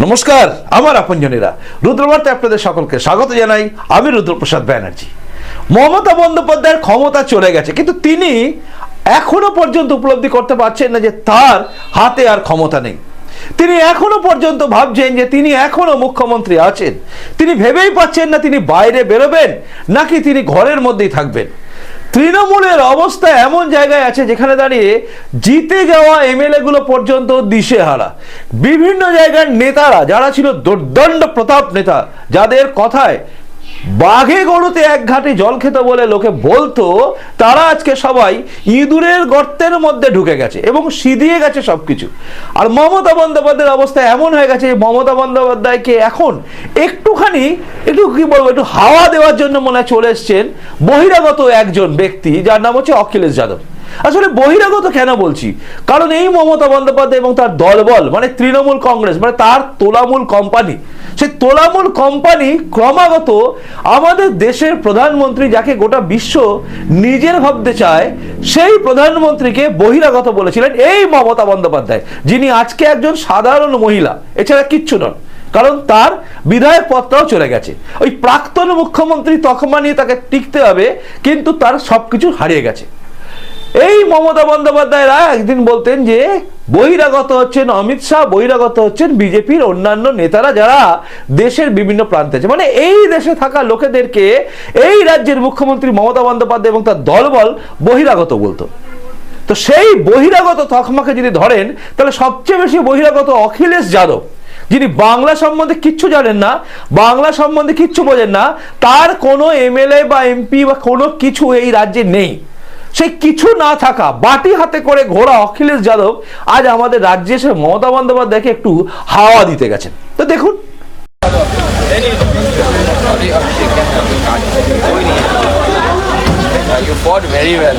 নমস্কার আমার আপনজনেরা, রুদ্রবার্তায় আপনাদের সকলকে স্বাগত জানাই। আমি রুদ্রপ্রসাদ ব্যানার্জি। মমতা বন্দ্যোপাধ্যায়ের ক্ষমতা চলে গেছে, কিন্তু তিনি এখনো পর্যন্ত উপলব্ধি করতে পারছেন না যে তার হাতে আর ক্ষমতা নেই। তিনি এখনো পর্যন্ত ভাবছেন যে তিনি এখনো মুখ্যমন্ত্রী আছেন। তিনি ভেবেই পাচ্ছেন না তিনি বাইরে বেরোবেন নাকি তিনি ঘরের মধ্যেই থাকবেন। তৃণমূলের অবস্থা এমন জায়গায় আছে যেখানে দাঁড়িয়ে জিতে যাওয়া এমএলএ গুলো পর্যন্ত দিশেহারা। বিভিন্ন জায়গার নেতারা যারা ছিল দুর্দণ্ড প্রতাপ নেতা, যাদের কথায় বাঘে গরুতে এক ঘাটে জল খেত বলে লোকে বলতো, তারা আজকে সবাই ইঁদুরের গর্তের মধ্যে ঢুকে গেছে এবং সিঁধিয়ে গেছে সবকিছু। আর মমতা বন্দ্যোপাধ্যায়ের অবস্থা এমন হয়ে গেছে, মমতা বন্দ্যোপাধ্যায়কে এখন একটু কি বলবো, একটু হাওয়া দেওয়ার জন্য মনে হয় চলে এসছেন বহিরাগত একজন ব্যক্তি, যার নাম হচ্ছে অখিলেশ যাদব। আসলে বহিরাগত কেন বলছি, কারণ এই মমতা বন্দ্যোপাধ্যায় এবং তার দলবল মানে তৃণমূল কংগ্রেস, মানে তার তোলামূল কোম্পানি, সেই তোলামূল কোম্পানি ক্রমাগত আমাদের দেশের প্রধানমন্ত্রী, যাকে গোটা বিশ্ব নিজের ভাবতে চায়, সেই প্রধানমন্ত্রীকে বহিরাগত বলেছিলেন এই মমতা বন্দ্যোপাধ্যায়, যিনি আজকে একজন সাধারণ মহিলা, এছাড়া কিচ্ছু নন। কারণ তার বিধায়ক পদটাও চলে গেছে। ওই প্রাক্তন মুখ্যমন্ত্রী তকমা নিয়ে তাকে টিকতে হবে, কিন্তু তার সবকিছু হারিয়ে গেছে। এই মমতা বন্দ্যোপাধ্যায়রা একদিন বলতেন যে বহিরাগত হচ্ছেন অমিত শাহ, বহিরাগত হচ্ছেন বিজেপির অন্যান্য নেতারা যারা দেশের বিভিন্ন প্রান্তে আছে। মানে এই দেশে থাকা লোকেদেরকে এই রাজ্যের মুখ্যমন্ত্রী মমতা বন্দ্যোপাধ্যায় এবং তার দলবল বহিরাগত বলতো। তো সেই বহিরাগত তকমাকে যদি ধরেন, তাহলে সবচেয়ে বেশি বহিরাগত অখিলেশ যাদব, যিনি বাংলা সম্বন্ধে কিচ্ছু জানেন না, বাংলা সম্বন্ধে কিচ্ছু বোঝেন না, তার কোনো এমএলএ বা এমপি বা কোনো কিছু এই রাজ্যে নেই। সেই কিছু না থাকা বাটি হাতে করে ঘোরা অখিলেশ যাদব আজ আমাদের রাজ্যে এসে মমতা বন্দ্যোপাধ্যায়কে একটু হাওয়া দিতে গেছেন। তো দেখুন, You fought very well.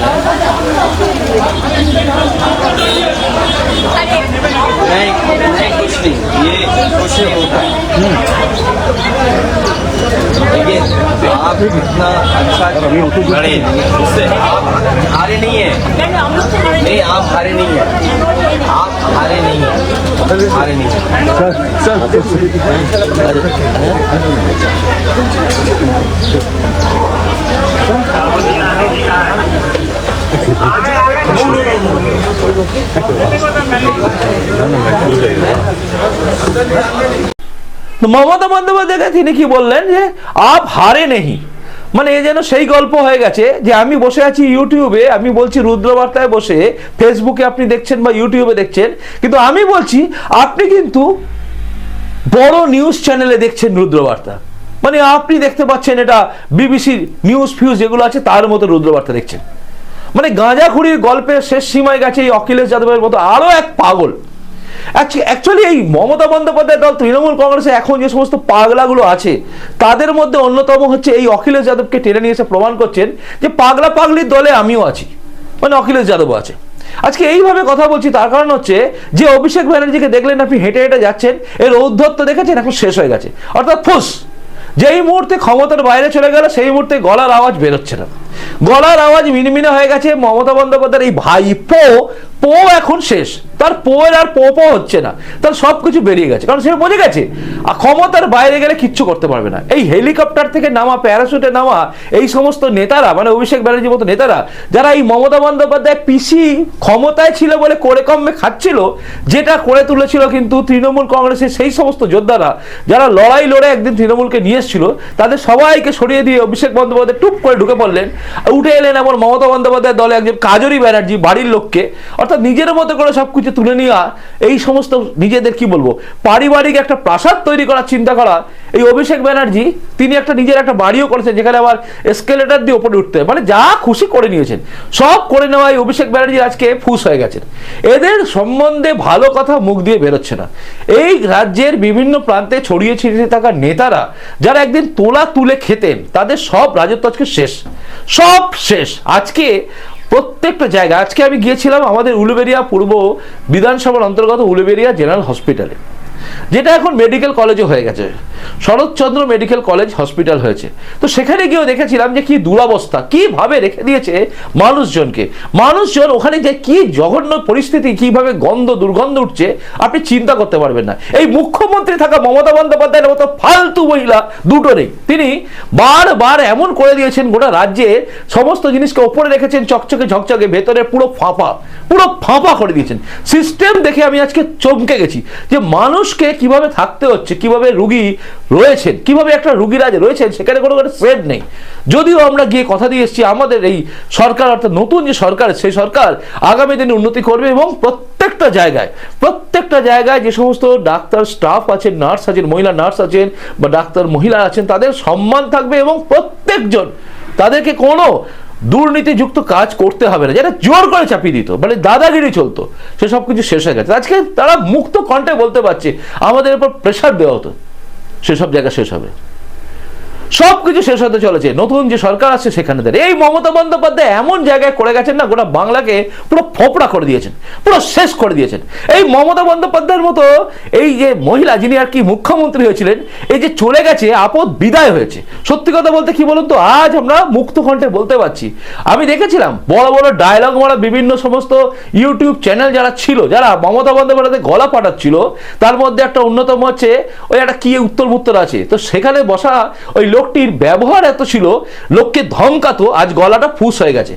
नहीं कुछ नहीं, ये कुछ नहीं होता है। देखिए आप इतना अच्छा लड़े, उससे आप हारे नहीं है। नहीं, आप हारे नहीं है, आप हारे नहीं है, हारे नहीं है। মমতা বন্দ্যোপাধ্যায়কে তিনি কি বললেন যে আপ হারে নেই, মানে এ যেন সেই গল্প হয়ে গেছে যে আমি বসে আছি ইউটিউবে, আমি বলছি রুদ্রবার্তায় বসে, ফেসবুকে আপনি দেখছেন বা ইউটিউবে দেখছেন, কিন্তু আমি বলছি আপনি কিন্তু বড় নিউজ চ্যানেলে দেখছেন রুদ্রবার্তা। মানে আপনি দেখতে পাচ্ছেন এটা বিবিসি নিউজ ফিউজ যেগুলো আছে তার মতো রুদ্রবার্তা দেখছেন। মানে গাঁজাখুরির গল্পের শেষ সীমায় গেছে এই অখিলেশ যাদবের মতো আরো এক পাগল। অ্যাকচুয়ালি এই মমতা বন্দ্যোপাধ্যায় দল তৃণমূল কংগ্রেসে এখন যে সমস্ত পাগলাগুলো আছে, তাদের মধ্যে অন্যতম হচ্ছে এই অখিলেশ যাদবকে টেনে নিয়ে এসে প্রমাণ করছেন যে পাগলা পাগলির দলে আমিও আছি, মানে অখিলেশ যাদবও আছে। আজকে এইভাবে কথা বলছি তার কারণ হচ্ছে যে অভিষেক ব্যানার্জিকে দেখলেন আপনি হেঁটে হেঁটে যাচ্ছেন, এর ঔদ্ধত্য দেখেছেন এখন শেষ হয়ে গেছে। অর্থাৎ ফুস, যেই মুহূর্তে ক্ষমতার বাইরে চলে গেল সেই মুহূর্তে গলার আওয়াজ বেরোচ্ছে না, গলার আওয়াজ মিনমিনে হয়ে গেছে। মমতা বন্দ্যোপাধ্যায়ের এই ভাই পো এখন শেষ, তার পোয়ের আর পো হচ্ছে না, তার সবকিছু বেরিয়ে গেছে। কারণ সে বুঝে গেছে ক্ষমতার বাইরে গেলে কিচ্ছু করতে পারবে না। এই হেলিকপ্টার থেকে নামা, প্যারাশুটে নামা এই সমস্ত নেতারা, মানে অভিষেক ব্যানার্জির মতো নেতারা, যারা এই মমতা বন্দ্যোপাধ্যায় পিসি ক্ষমতায় ছিল বলে করে কমে খাচ্ছিল, যেটা করে তুলেছিল কিন্তু তৃণমূল কংগ্রেসের সেই সমস্ত যোদ্ধারা যারা লড়াই লড়ে একদিন তৃণমূলকে নিয়ে এসেছিল, তাদের সবাইকে সরিয়ে দিয়ে অভিষেক বন্দ্যোপাধ্যায় টুপ করে ঢুকে পড়লেন, উঠে এলেন এমন মমতা বন্দ্যোপাধ্যায়ের দলে একজন কাজরি ব্যানার্জি, বাড়ির লোককে, অর্থাৎ নিজের মতো করে সবকিছু তুলে নেওয়া, এই সমস্ত নিজেদের কি বলবো পারিবারিক একটা প্রাসাদ তৈরি করার চিন্তা করা। এই অভিষেক ব্যানার্জি তিনি একটা নিজের একটা বাড়িও করেছেন, যেখানে আবার এসকেলেটর দিয়ে উপরে উঠতে, মানে যা খুশি করে নিয়েছেন, সব করে নেওয়া এই অভিষেক ব্যানার্জি আজকে ফুস হয়ে গেছেন। এদের সম্বন্ধে ভালো কথা মুখ দিয়ে বেরোচ্ছে না। এই রাজ্যের বিভিন্ন প্রান্তে ছড়িয়ে ছিটিয়ে থাকা নেতারা যারা একদিন তোলা তুলে খেতেন, তাদের সব রাজত্ব আজকে শেষ, সব শেষ। আজকে প্রত্যেকটা জায়গা, আজকে আমি গিয়েছিলাম আমাদের উলুবেড়িয়া পূর্ব বিধানসভার অন্তর্গত উলুবেড়িয়া জেনারেল হসপিটালে। যেটা এখন মেডিকেল কলেজও হয়ে গেছে, শরৎচন্দ্র মেডিকেল কলেজ হসপিটাল হয়েছে। তো সেখানে গিয়েও দেখেছিলাম যে কি দুরবস্থা, কিভাবে রেখে দিয়েছে মানুষজনকে। মানুষজন ওখানে যে কি জঘন্য পরিস্থিতি, কিভাবে গন্ধ দুর্গন্ধ উঠছে আপনি চিন্তা করতে পারবেন না। এই মুখ্যমন্ত্রী থাকা মমতা বন্দ্যোপাধ্যায়ের মতো ফালতু মহিলা দুটো নেই। তিনি বারবার এমন করে দিয়েছেন, গোটা রাজ্যে সমস্ত জিনিসকে ওপরে রেখেছেন চকচকে ঝকচকে, ভেতরে পুরো ফাঁপা করে দিয়েছেন। সিস্টেম দেখে আমি আজকে চমকে গেছি যে মানুষকে কিভাবে থাকতে হচ্ছে, কিভাবে রুগী রয়েছেন, কিভাবে একটা রুগীরাজ রয়েছেন, সেখানে কোনো শেড নেই। যদিও আমরা গিয়ে কথা দিয়ে এসেছি আমাদের এই সরকার, অর্থাৎ নতুন যে সরকার, সেই সরকার আগামী দিনে উন্নতি করবে এবং প্রত্যেকটা জায়গায় যে সমস্ত ডাক্তার স্টাফ আছেন, নার্স আছেন, মহিলা নার্স আছেন বা ডাক্তার মহিলা আছেন, তাদের সম্মান থাকবে এবং প্রত্যেকজন তাদেরকে কোনো দুর্নীতিযুক্ত কাজ করতে হবে না, যেটা জোর করে চাপিয়ে দিত, মানে দাদাগিরি চলতো, সেসব কিছু শেষ হয়ে গেছে। আজকে তারা মুক্ত কণ্ঠে বলতে পারছে, আমাদের উপর প্রেশার দেওয়া হতো, সেসব জায়গা শেষ হবে, সবকিছু শেষ হতে চলেছে। নতুন যে সরকার আছে সেখানে এই মমতা বন্দ্যোপাধ্যায় এমন জায়গায় করে গেছেন না, গোটা বাংলাকে পুরো ফোপড়া করে দিয়েছেন, পুরো শেষ করে দিয়েছেন। এই মমতা বন্দ্যোপাধ্যায়ের মতো এই যে মহিলা, যিনি আর কি মুখ্যমন্ত্রী হয়েছিলেন, এই যে চলে গেছে, আপদ বিদায় হয়েছে। সত্যি কথা বলতে কি বলুন তো, আজ আমরা মুক্ত কণ্ঠে বলতে পারছি। আমি দেখেছিলাম বড় বড় ডায়লগ মারা বিভিন্ন সমস্ত ইউটিউব চ্যানেল যারা ছিল, যারা মমতা বন্দ্যোপাধ্যায় গলা পাঠাচ্ছিল, তার মধ্যে একটা অন্যতম হচ্ছে ওই একটা কি উত্তর আছে, তো সেখানে বসা ওই লোকটির ব্যবহার এত ছিল, লোককে ধমকাতো, আজ গলাটা ফুস হয়ে গেছে।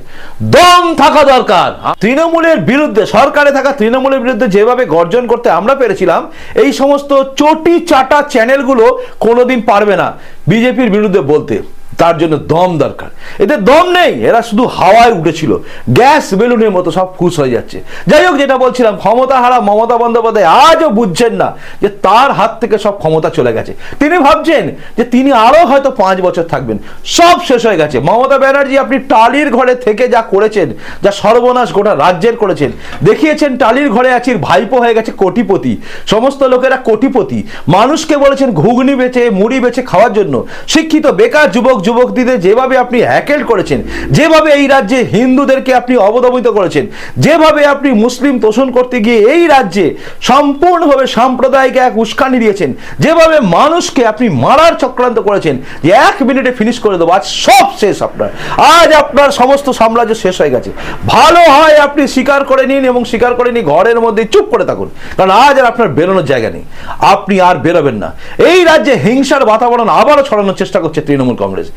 দম থাকা দরকার। তৃণমূলের বিরুদ্ধে, সরকারে থাকা তৃণমূলের বিরুদ্ধে যেভাবে গর্জন করতে আমরা পেরেছিলাম, এই সমস্ত চটি চাটা চ্যানেলগুলো কোনোদিন পারবে না বিজেপির বিরুদ্ধে বলতে। তার জন্য দম দরকার, এতে দম নেই, এরা শুধু হাওয়ায় উঠেছিল, গ্যাস বেলুনের মতো সব ফুস হয়ে যাচ্ছে। যাই হোক, যেটা বলছিলাম, ক্ষমতা হারা মমতা বন্দ্যোপাধ্যায় আজও বুঝছেন না যে তার হাত থেকে সব ক্ষমতা চলে গেছে। তিনি ভাবছেন যে তিনি আরো হয়তো 5 বছর থাকবেন, সব শেষ হয়ে গেছে। মমতা ব্যানার্জি, আপনি টালির ঘরে থেকে যা করেছেন, যা সর্বনাশ গোটা রাজ্যের করেছেন, দেখিয়েছেন টালির ঘরে আছির ভাইপো হয়ে গেছে কোটিপতি, সমস্ত লোকেরা কোটিপতি। মানুষকে বলেছেন ঘুগনি বেচে মুড়ি বেচে খাওয়ার জন্য, শিক্ষিত বেকার যুবকদের যেভাবে আপনি হ্যাকেল করেছেন, যেভাবে এই রাজ্যে হিন্দুদেরকে আপনি অবদমিত করেছেন, যেভাবে আপনি মুসলিম তোষণ করতে গিয়ে এই রাজ্যে সম্পূর্ণভাবে সাম্প্রদায়িক এক উস্কানি দিয়েছেন, যেভাবে মানুষকে আপনি মারার চক্রান্ত করেছেন যে 1 মিনিটে ফিনিশ করে দেবো, আজ সব শেষ আপনার। আজ আপনার সমস্ত সাম্রাজ্য শেষ হয়ে গেছে। ভালো হয় আপনি স্বীকার করে নিন এবং স্বীকার করে নিয়ে ঘরের মধ্যে চুপ করে থাকুন, কারণ আজ আর আপনার বেরোনোর জায়গা নেই, আপনি আর বেরোবেন না। এই রাজ্যে হিংসার বাতাবরণ আবারও ছড়ানোর চেষ্টা করছে তৃণমূল কংগ্রেস।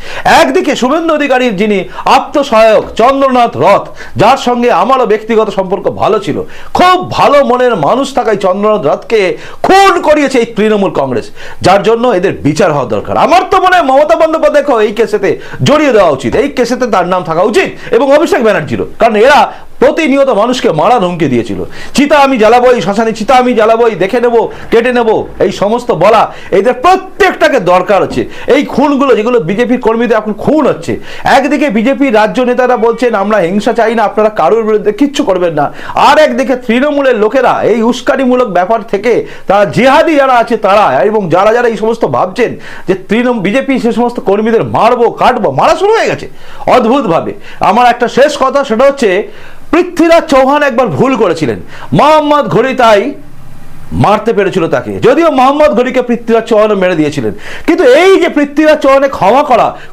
একদিকে শুভেন্দু অধিকারীর যিনি আত্মসহায়ক চন্দ্রনাথ রথ, যার সঙ্গে আমারও ব্যক্তিগত সম্পর্ক ভালো ছিল, খুব ভালো মনের মানুষ থাকায় চন্দ্রনাথ রথকে খুন করিয়েছে এই তৃণমূল কংগ্রেস, যার জন্য এদের বিচার হওয়া দরকার। আমার তো মনে হয় মমতা বন্দ্যোপাধ্যায়কে এই কেসেতে জড়িয়ে দেওয়া উচিত, এই কেসেতে তার নাম থাকা উচিত এবং অভিষেক ব্যানার্জিরও, কারণ এরা প্রতিনিয়ত মানুষকে মারার হুমকি দিয়েছিল। চিতা আমি জ্বালাবই, শ্মশানে চিতা আমি জ্বালাবই, দেখে নেব, কেটে নেব, এই সমস্ত বলা, এদের প্রত্যেকটাকে দরকার হচ্ছে। এই খুনগুলো যেগুলো বিজেপির কর্মীদের এখন খুন হচ্ছে, একদিকে বিজেপির রাজ্য নেতারা বলছেন আমরা হিংসা চাই না, আপনারা কারোর বিরুদ্ধে কিচ্ছু করবেন না, আর একদিকে তৃণমূলের লোকেরা এই উস্কানিমূলক ব্যাপার থেকে তারা জিহাদি যারা আছে তারা, এবং যারা এই সমস্ত ভাবছেন যে বিজেপি সে সমস্ত কর্মীদের মারবো কাটবো, মারা শুরু হয়ে গেছে অদ্ভুতভাবে। আমার একটা শেষ কথা, সেটা হচ্ছে পৃথ্বীরাজ চৌহান একবার ভুল করেছিলেন, মোহাম্মদ ঘড়ি তাই মারতে পেরেছিল তাকে, যদিও মোহাম্মদ ঘড়িকে পৃথ্বীরাজ চৌহানও মেরে দিয়েছিলেন, কিন্তু এই যে পৃথ্বীরাজ চৌহানে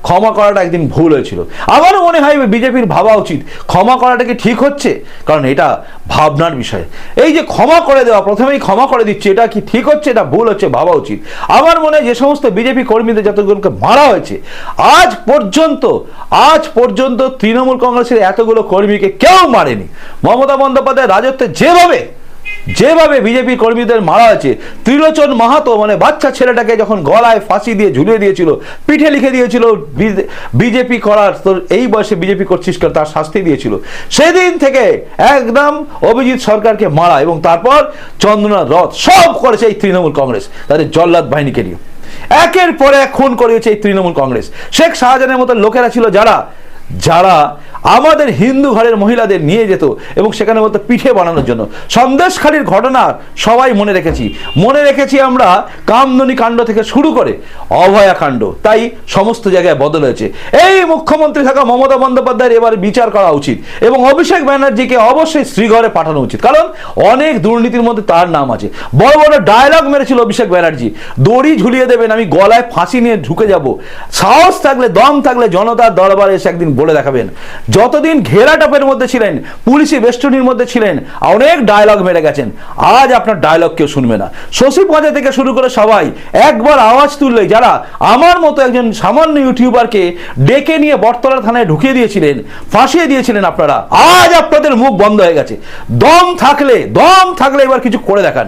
ক্ষমা করাটা একদিন ভুল হয়েছিল। আমারও মনে হয় বিজেপির ভাবা উচিত ক্ষমা করাটা কি ঠিক হচ্ছে, কারণ এটা ভাবনার বিষয়। এই যে ক্ষমা করে দেওয়া, প্রথমেই ক্ষমা করে দিচ্ছে, এটা কি ঠিক হচ্ছে, এটা ভুল হচ্ছে, ভাবা উচিত। আমার মনে হয় যে সমস্ত বিজেপি কর্মীদের যতগুলোকে মারা হয়েছে, আজ পর্যন্ত তৃণমূল কংগ্রেসের এতগুলো কর্মীকে কেউ মারেনি। মমতা বন্দ্যোপাধ্যায় রাজত্বে যেভাবে বিজেপি কর্মীদের মারা হয়েছে, ত্রিলোচন মাহাতো মানে বাচ্চা ছেলেটাকে যখন গলায় ফাঁসি দিয়ে ঝুলিয়ে দিয়েছিল, পিঠে লিখে দিয়েছিল বিজেপি করার, তোর এই বয়সে বিজেপি করছিস, তার শাস্তি দিয়েছিল, সেদিন থেকে একদম অভিজিৎ সরকারকে মারা এবং তারপর চন্দ্রনাথ রথ সব করেছে এই তৃণমূল কংগ্রেস তাদের জল্লাদ বাহিনীকে নিয়ে। একের পর এক খুন করিয়েছে এই তৃণমূল কংগ্রেস। শেখ শাহজাহানের মতো লোকেরা ছিল যারা আমাদের হিন্দু ঘরের মহিলাদের নিয়ে যেত এবং সেখানে বলতো পিঠে বানানোর জন্য। সন্দেশখালির ঘটনা সবাই মনে রেখেছি আমরা, কামদুনি কাণ্ড থেকে শুরু করে অভয়া কাণ্ড, তাই সমস্ত জায়গায় বদল হয়েছে। এই মুখ্যমন্ত্রী থাকা মমতা বন্দ্যোপাধ্যায়ের এবার বিচার করা উচিত এবং অভিষেক ব্যানার্জিকে অবশ্যই শ্রীঘরে পাঠানো উচিত, কারণ অনেক দুর্নীতির মধ্যে তার নাম আছে। বড় বড় ডায়লগ মেরেছিল অভিষেক ব্যানার্জি, দড়ি ঝুলিয়ে দেবেন, আমি গলায় ফাঁসি নিয়ে ঢুকে যাব, সাহস থাকলে দম থাকলে জনতার দরবারে এসে একদিন বলে দেখাবেন। যতদিন ঘেরা টপের মধ্যে ছিলেন, পুলিশি বেষ্টনীর মধ্যে ছিলেন, অনেক ডায়লগ মেরে গেছেন, আজ আপনার ডায়লগ কেউ শুনবে না। শশী পজা থেকে শুরু করে সবাই একবার আওয়াজ তুললেই, যারা আমার মতো একজন সামান্য ইউটিউবারকে ডেকে নিয়ে বটতলা থানায় ঢুকিয়ে দিয়েছিলেন, ফাঁসিয়ে দিয়েছিলেন, আপনারা আজ আপনাদের মুখ বন্ধ হয়ে গেছে। দম থাকলে এবার কিছু করে দেখান,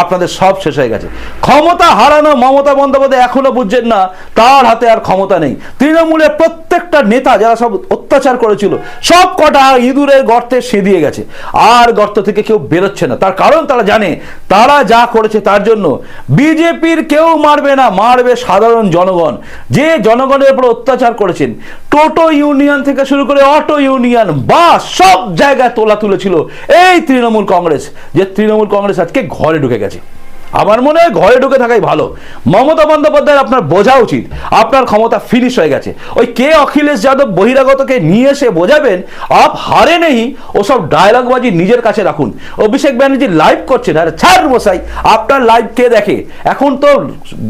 আপনাদের সব শেষ হয়ে গেছে। ক্ষমতা হারানো মমতা বন্দ্যোপাধ্যায় এখনো বুঝছেন না তার হাতে আর ক্ষমতা নেই। তৃণমূলের প্রত্যেকটা নেতা যারা সব অত্যাচার করেছিল সব কটা ইঁদুরের গর্তে সেদিয়ে গেছে, আর গর্ত থেকে কেউ বেরোচ্ছে না। তার কারণ তারা জানে তারা যা করেছে তার জন্য বিজেপির কেউ মারবে না, মারবে সাধারণ জনগণ। যে জনগণের উপর অত্যাচার করেছেন, টোটো ইউনিয়ন থেকে শুরু করে অটো ইউনিয়ন, বাস, সব জায়গায় তোলা তুলেছিল এই তৃণমূল কংগ্রেস। যে তৃণমূল কংগ্রেস আজকে ঘরে ঢুকে গেছে। আমার মনে হয় ঘরে ঢুকে থাকাই ভালো। মমতা বন্দ্যোপাধ্যায় আপনার বোঝা উচিত আপনার ক্ষমতা ফিনিশ হয়ে গেছে। ওই কে অখিলেশ যাদব বহিরাগতকে নিয়ে এসে বোঝাবেন আপ হারে নেই, ওসব ডায়লগবাজি নিজের কাছে রাখুন। অভিষেক ব্যানার্জি লাইভ করছেন, আরে ছাড় বসাই, আপনার লাইভ কে দেখে? এখন তো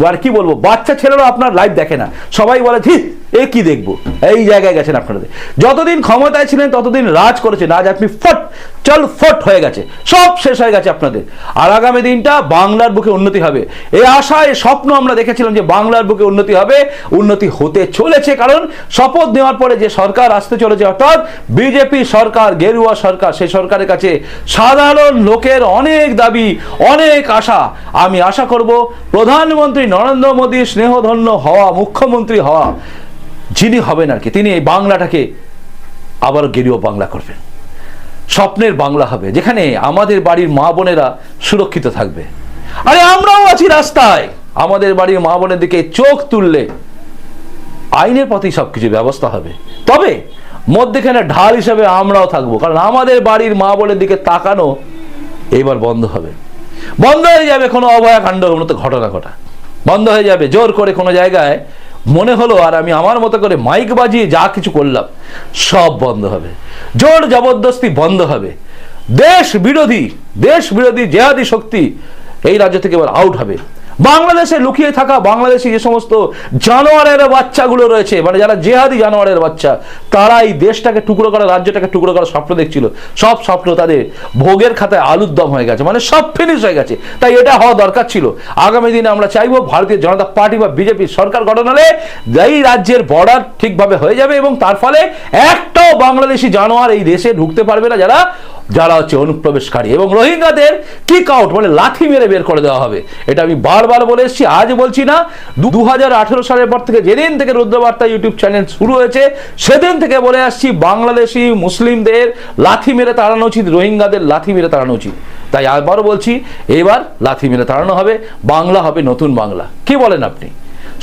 আর কি বলবো, বাচ্চা ছেলেরা আপনার লাইভ দেখে না, সবাই বলে ঠিক এ কি দেখবো। এই জায়গায় গেছেন আপনাদের। যতদিন ক্ষমতায় ছিলেন ততদিন রাজ করেছেন, আজ আপনি ফট হয়ে গেছে, সব শেষ হয়ে গেছে আপনাদের। আর আগামী দিনটা বাংলার বুকে উন্নতি হবে, এই আশা এই স্বপ্ন আমরা দেখেছিলাম যে বাংলার বুকে উন্নতি হবে, উন্নতি হতে চলেছে। কারণ শপথ নেওয়ার পরে যে সরকার আসতে চলেছে, অর্থাৎ বিজেপি সরকার, গেরুয়া সরকার, সেই সরকারের কাছে সাধারণ লোকের অনেক দাবি, অনেক আশা। আমি আশা করব প্রধানমন্ত্রী নরেন্দ্র মোদী স্নেহধন্য হওয়া, মুখ্যমন্ত্রী হওয়া যিনি হবেন আর কি, তিনি এই বাংলাটাকে আবার গেরুয়া বাংলা করবেন, স্বপ্নের বাংলা হবে, যেখানে আমাদের বাড়ির মা বোনেরা সুরক্ষিত থাকবে। আরে আমরাও আছি রাস্তায়, আমাদের বাড়ির মা বোনের দিকে চোখ তুললে আইনের পথেই সবকিছু ব্যবস্থা হবে। তবে মধ্যখানে ঢাল হিসাবে আমরাও থাকবো, কারণ আমাদের বাড়ির মা বোনের দিকে তাকানো এবার বন্ধ হবে, বন্ধ হয়ে যাবে। কোনো অভয়া কাণ্ড মতো ঘটনা ঘটা বন্ধ হয়ে যাবে। জোর করে কোনো জায়গায় মনে হলো আর আমি আমার মতো করে মাইক বাজিয়ে যা কিছু করলাম সব বন্ধ হবে, জোর জবরদস্তি বন্ধ হবে। দেশ বিরোধী জেহাদি শক্তি এই রাজ্য থেকে এবার আউট হবে। বাংলাদেশে লুকিয়ে থাকা বাংলাদেশি যে সমস্ত জানোয়ারের বাচ্চাগুলো রয়েছে, মানে যারা জেহাদি জানোয়ারের বাচ্চা, তারা এই দেশটাকে টুকরো করা, রাজ্যটাকে টুকরো করার স্বপ্ন দেখছিল, সব স্বপ্ন তাদের ভোগের খাতায় আলুর দম হয়ে গেছে, মানে সব ফিনিশ হয়ে গেছে। তাই এটা হওয়া দরকার ছিল। আগামী দিনে আমরা চাইবো ভারতীয় জনতা পার্টি বা বিজেপি সরকার গঠন হলে এই রাজ্যের বর্ডার ঠিকভাবে হয়ে যাবে এবং তার ফলে একটাও বাংলাদেশি জানোয়ার এই দেশে ঢুকতে পারবে না, যারা হচ্ছে অনুপ্রবেশকারী। এবং রোহিঙ্গাদের কিক আউট, মানে লাথি মেরে বের করে দেওয়া হবে। এটা আমি বারবার বলে এসেছি, আজ বলছি না। 2018 সালের পর থেকে, যেদিন থেকে রুদ্রবার্তা ইউটিউব চ্যানেল শুরু হয়েছে, সেদিন থেকে বলে আসছি বাংলাদেশি মুসলিমদের লাথি মেরে তাড়ানো উচিত, রোহিঙ্গাদের লাথি মেরে তাড়ানো উচিত। তাই আবারও বলছি, এবার লাথি মেরে তাড়ানো হবে, বাংলা হবে নতুন বাংলা। কি বলেন আপনি?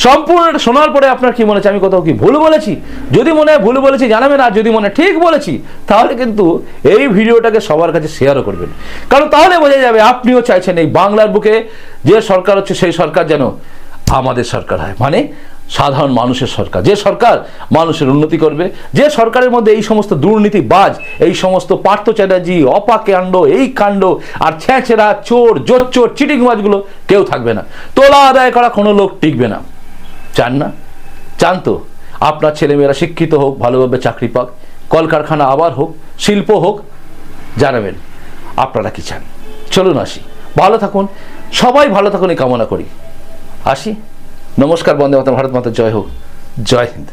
সম্পূর্ণ শোনার পরে আপনার কি মনে হচ্ছে? আমি কোথাও কি ভুল বলেছি? যদি মনে হয় ভুল বলেছি জানাবেন, আর যদি মনে ঠিক বলেছি তাহলে কিন্তু এই ভিডিওটাকে সবার কাছে শেয়ারও করবেন, কারণ তাহলে বোঝা যাবে আপনিও চাইছেন এই বাংলার বুকে যে সরকার হচ্ছে সেই সরকার যেন আমাদের সরকার হয়, মানে সাধারণ মানুষের সরকার, যে সরকার মানুষের উন্নতি করবে, যে সরকারের মধ্যে এই সমস্ত দুর্নীতিবাজ, এই সমস্ত পার্থ চ্যাটার্জি, অপাকাণ্ড, এই কাণ্ড আর ছেঁচেরা, চোর, জোচ্চোর, চিটিংবাজগুলো কেউ থাকবে না। তোলা আদায় করা কোনো লোক টিকবে না। চান না? চান তো আপনার ছেলেমেয়েরা শিক্ষিত হোক, ভালোভাবে চাকরি পাক, কলকারখানা আবার হোক, শিল্প হোক, জানাবেন আপনারা কি চান। চলুন আসি, ভালো থাকুন, সবাই ভালো থাকুন এই কামনা করি। আসি, নমস্কার, বন্দে মাতরম, ভারত মাতা জয় হোক, জয় হিন্দ।